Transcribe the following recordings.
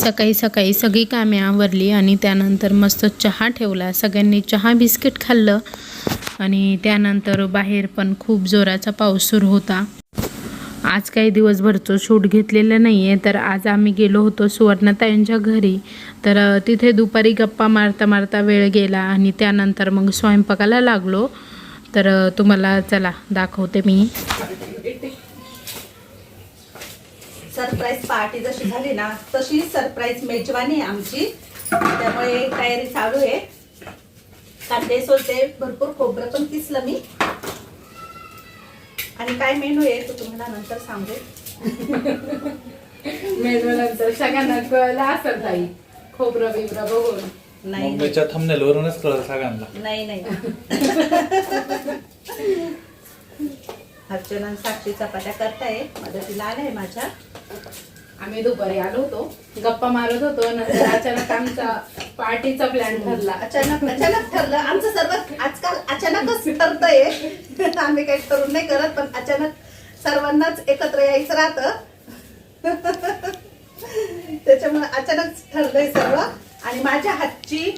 सकाळी सकाळी सगळी कामे आवरली आणि त्यानंतर मस्त चहा ठेवला. सगळ्यांनी चहा बिस्किट खाल्लं आणि त्यानंतर बाहेर पण खूप जोराचा पाऊस सुरू होता. आज काही दिवसभरचं शूट घेतलेलं नाही आहे, तर आज आम्ही गेलो होतो सुवर्णाताईंच्या घरी. तर तिथे दुपारी गप्पा मारता मारता वेळ गेला आणि त्यानंतर मग स्वयंपाकाला लागलो. तर तुम्हाला चला दाखवते मी. सरप्राईज पार्टी जशी झाली ना तशी सरप्राईज मेजवानी आमची, त्यामुळे तयारी चालू आहे. कांदे सोलते, भरपूर खोबरं पण किसलं मी. आणि काय मेनू आहे तो तुम्हाला नंतर सांगू. मेनू नंतर सगळ्यांना कळलं असेल ताई, खोबरं बिबरं बघून. नाही मम्मीच्या थंबनेल वरूनच कळलं सगळ्यांना. नाही अर्चना साक्षी चपात्या करताय, मदतीला आलाय माझ्या. आम्ही दुपारी आलो होतो, गप्पा मारत होतो. नंतर अचानक आमचा पार्टीचा प्लॅन ठरला. अचानक ठरलं आमचं सर्व. आजकाल अचानकच ठरतंय. आम्ही काही ठरून नाही करत, पण अचानक सर्वांनाच एकत्र यायचं राहतं. त्याच्यामुळे अचानक ठरलंय सर्व. आणि माझ्या हातची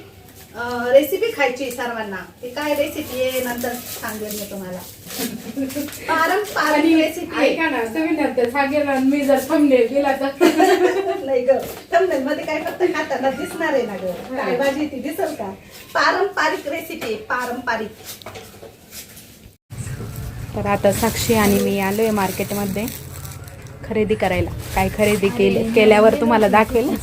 रेसिपी खायची सर्वांना. ती काय रेसिपी आहे नंतर सांगेन मी तुम्हाला. पारंपरिक रेसिपी. ऐका ना, तुम्ही नंतर सांगेल आणि मी जर थंबनेल दिला तर नाही ग, थंबनेल मध्ये काय फक्त खाताना दिसणार आहे ना ग, काय भाजी ती दिसल का. पारंपरिक रेसिपी, पारंपरिक. तर आता साक्षी आणि मी आलोय मार्केटमध्ये खरेदी करायला. काय खरेदी केल्यावर तुम्हाला दाखवेल.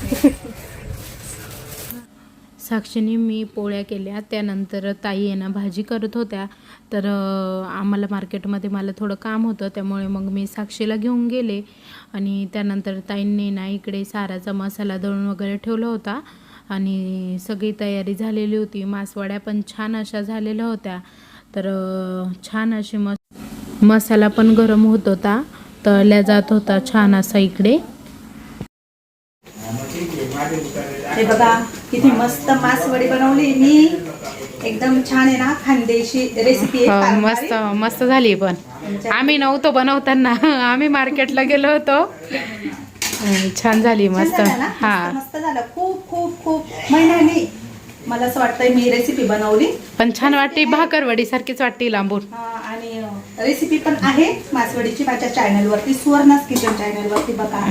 साक्षीने मी पोळ्या केल्या, त्यानंतर ताई आहे ना भाजी करत होत्या. तर आम्हाला मार्केटमध्ये मला थोडं काम होतं, त्यामुळे मग मी साक्षीला घेऊन गेले. आणि त्यानंतर ताईंनी ना इकडे साराचा मसाला दळून वगैरे ठेवला होता आणि सगळी तयारी झालेली होती. मासवड्या पण छान अशा झालेल्या होत्या. तर छान अशी मसाला पण गरम होत होता, तळल्या जात होता छान असा इकडे. हे बघा किती मस्त मासवडी बनवली मी. एकदम छान आहे ना, खानदेशी रेसिपी आहे. मस्त मस्त झाली. पण आम्ही नव्हतो बनवताना, आम्ही मार्केटला गेलो होतो. छान झाली, मस्त. हा, मस्त झालं. खूप खूप खूप महिन्यानी मला असं वाटतंय मी रेसिपी बनवली. पण छान वाटते, भाकरवडी सारखीच वाटते लांबून. आणि रेसिपी पण आहे मासवडीची माझ्या चॅनलवरती, सुवर्णास किचन चॅनलवरती बघा.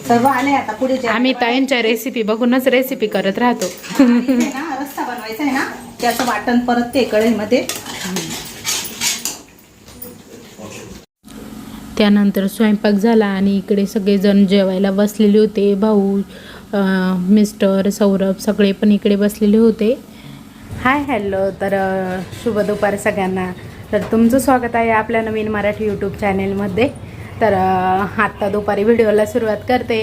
सर्व आले आता पुढे. आम्ही ताईंच्या रेसिपी बघूनच रेसिपी करत राहतो. ना रस्सा बनवायचा आहे ना, त्याचं वाटण परत ते कढईमध्ये. त्यानंतर स्वयंपाक झाला आणि इकडे सगळेजण जेवायला बसलेले होते. भाऊ, मिस्टर, सौरभ सगळे पण इकडे बसलेले होते. हाय हॅलो, तर शुभ दुपार सगळ्यांना. तर तुमचं स्वागत आहे आपल्या नवीन मराठी यूट्यूब चॅनेलमध्ये. तर आत्ता दुपारी व्हिडिओला सुरुवात करते.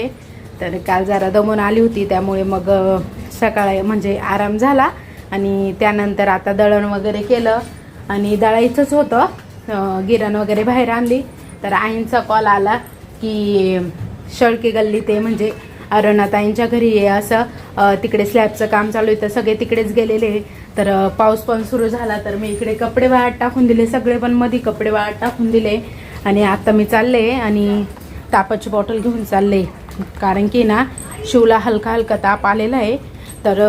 तर काल जरा दमून आली होती, त्यामुळे मग सकाळी म्हणजे आराम झाला. आणि त्यानंतर आता दळण वगैरे केलं आणि दळायचंच होतं. गिरण वगैरे बाहेर आणली. तर आईंचा कॉल आला की शेळके गल्ली ते म्हणजे अरुणाताईंच्या घरी आहे असं. तिकडे स्लॅबचं काम चालू आहे, तर सगळे तिकडेच गेलेले. तर पाऊस पण सुरू झाला, तर मी इकडे कपडे वाळत टाकून दिले. सगळे पण मध्ये कपडे वाळत टाकून दिले. आणि आता मी चालले आणि तापाची बॉटल घेऊन चालले, कारण की ना शिवला हलका हलका ताप आलेला आहे. तर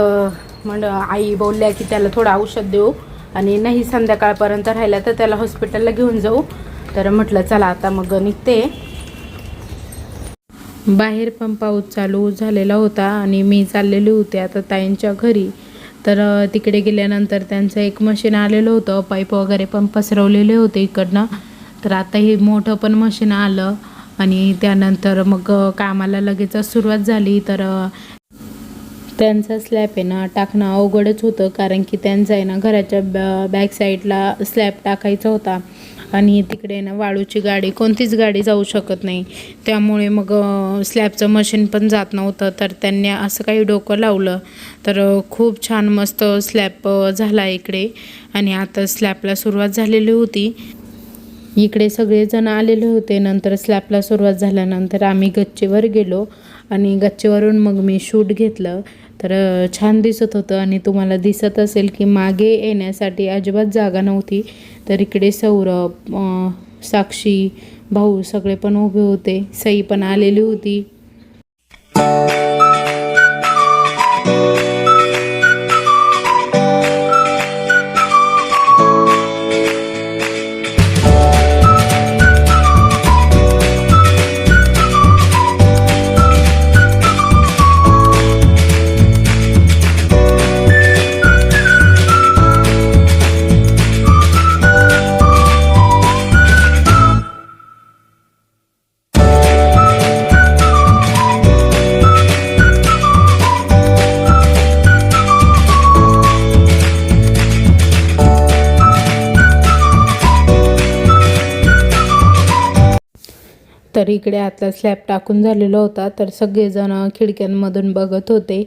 मग आई बोलल्या की त्याला थोडं औषध देऊ आणि नाही संध्याकाळपर्यंत राहिला तर त्याला हॉस्पिटलला घेऊन जाऊ. तर म्हटलं चला आता मग निघते. बाहेर पण पाऊस चालू झालेला होता आणि मी चाललेली होते आता ताईंच्या घरी. तर तिकडे गेल्यानंतर त्यांचं एक मशीन आलेलं होतं, पाईप वगैरे पण पसरवलेले होते इकडनं. तर आता हे मोठं पण मशीन आलं आणि त्यानंतर मग कामाला लगेच सुरुवात झाली. तर त्यांचा स्लॅब आहे ना टाकणं अवघडच होतं, कारण की त्यांचा आहे ना घराच्या बॅक साईडला स्लॅब टाकायचा होता आणि तिकडे ना वाळूची गाडी, कोणतीच गाडी जाऊ शकत नाही. त्यामुळे मग स्लॅबचं मशीन पण जात नव्हतं. तर त्यांनी असं काही डोकं लावलं, तर खूप छान मस्त स्लॅब झाला इकडे. आणि आता स्लॅबला सुरुवात झालेली होती. इकडे सगळेजण आलेले होते. नंतर स्लॅबला सुरुवात झाल्यानंतर आम्ही गच्चीवर गेलो आणि गच्चीवरून मग मी शूट घेतलं. तर छान दिसत होतं आणि तुम्हाला दिसत असेल की मागे येण्यासाठी अजिबात जागा नव्हती. तर इकडे सौरभ, साक्षी, भाऊ सगळे पण उभे होते. सई पण आलेली होती. तर इकडे आतला स्लॅब टाकून झालेला होता, तर सगळेजण खिडक्यांमधून बघत होते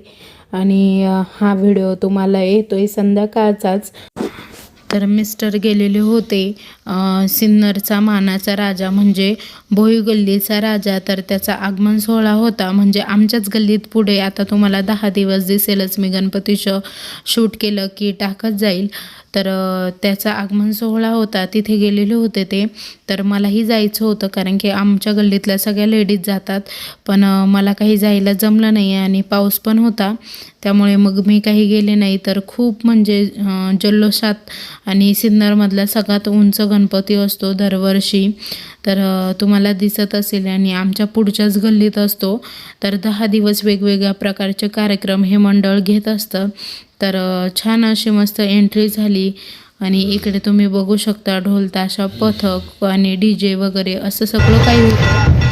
आणि हा व्हिडिओ तुम्हाला येतोय संध्याकाळचाच. तर मिस्टर गेलेले होते सिन्नरचा मानाचा राजा म्हणजे भोई गल्लीचा राजा, तर त्याचा आगमन सोहळा होता. म्हणजे आमच्याच गल्लीत पुढे आता तुम्हाला 10 दिवस दिसेलच, मी गणपतीचं शूट केलं की टाकत जाईल. तर त्याचा आगमन सोहळा होता, तिथे गेलेले होते ते. तर मलाही जायचं होतं कारण की आमच्या गल्लीतल्या सगळ्या लेडीज जातात, पण मला काही जायला जमलं नाही आणि पाऊस पण होता, त्यामुळे मग मी काही गेले नाही. तर खूप म्हणजे जल्लोषात आणि सिन्नरमधला सगळ्यात उंच गणपती असतो दरवर्षी, तर तुम्हाला दिसत असेल आणि आमच्या पुढच्याच गल्लीत असतो. तर 10 दिवस वेगवेगळ्या प्रकारचे कार्यक्रम हे मंडळ घेत असतं. तर छान अशी मस्त एंट्री झाली आणि इकडे तुम्ही बघू शकता ढोल ताशा पथक आणि DJ वगैरे असं सगळं काही होतं.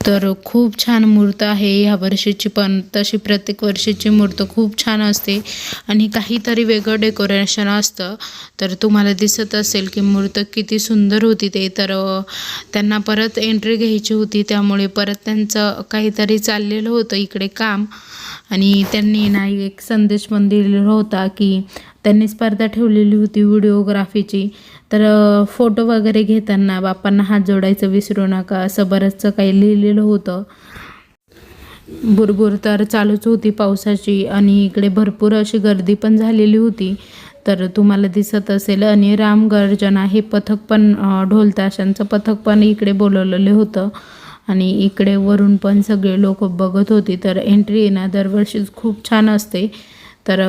तर खूप छान मूर्त आहे ह्या वर्षीची, पण तशी प्रत्येक वर्षीची मूर्त खूप छान असते आणि काहीतरी वेगळं डेकोरेशन असतं. तर तुम्हाला दिसत असेल की मूर्त किती सुंदर होती ते. तर त्यांना परत एंट्री घ्यायची होती, त्यामुळे परत त्यांचं काहीतरी चाललेलं होतं इकडे काम, आणि त्यांनी ना एक संदेश पण दिलेला होता की त्यांनी स्पर्धा ठेवलेली होती व्हिडिओग्राफीची. तर फोटो वगैरे घेताना बाप्पांना हात जोडायचं विसरू नका, असं बरंचसं काही लिहिलेलं होतं. भुरभुर तर चालूच होती पावसाची आणि इकडे भरपूर अशी गर्दी पण झालेली होती, तर तुम्हाला दिसत असेल. आणि रामगर्जना हे पथक पण ढोल ताशांचं पथक पण इकडे बोलवलेलं होतं आणि इकडे वरून पण सगळे लोक बघत होते. तर एंट्री ना दरवर्षीच खूप छान असते, तर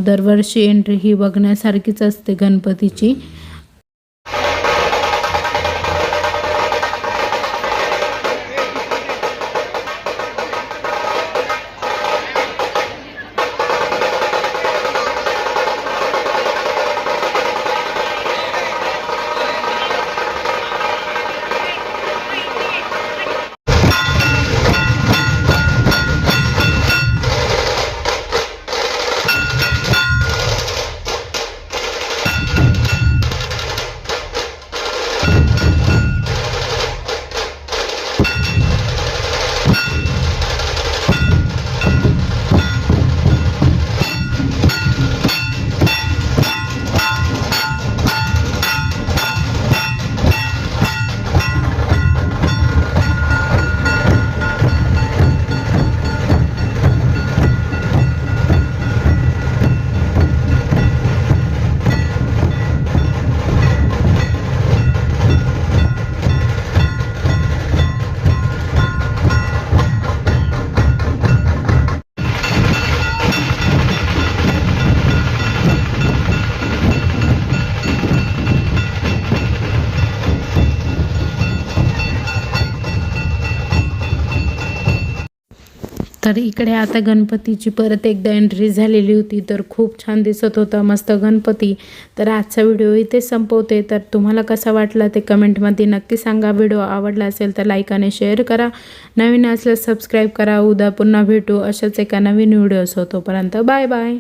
दरवर्षी एंट्री ही बघण्यासारखीच असते गणपतीची. तर इकडे आता गणपतीची परत एकदा एंट्री झालेली होती, तर खूप छान दिसत होता मस्त गणपती. तर आजचा व्हिडिओ इथे संपवते. तर तुम्हाला कसा वाटला ते कमेंटमध्ये नक्की सांगा. व्हिडिओ आवडला असेल तर लाईक आणि शेअर करा, नवीन असल्यास सबस्क्राईब करा. उद्या पुन्हा भेटू अशाच एका नवीन व्हिडिओ. तोपर्यंत बाय बाय.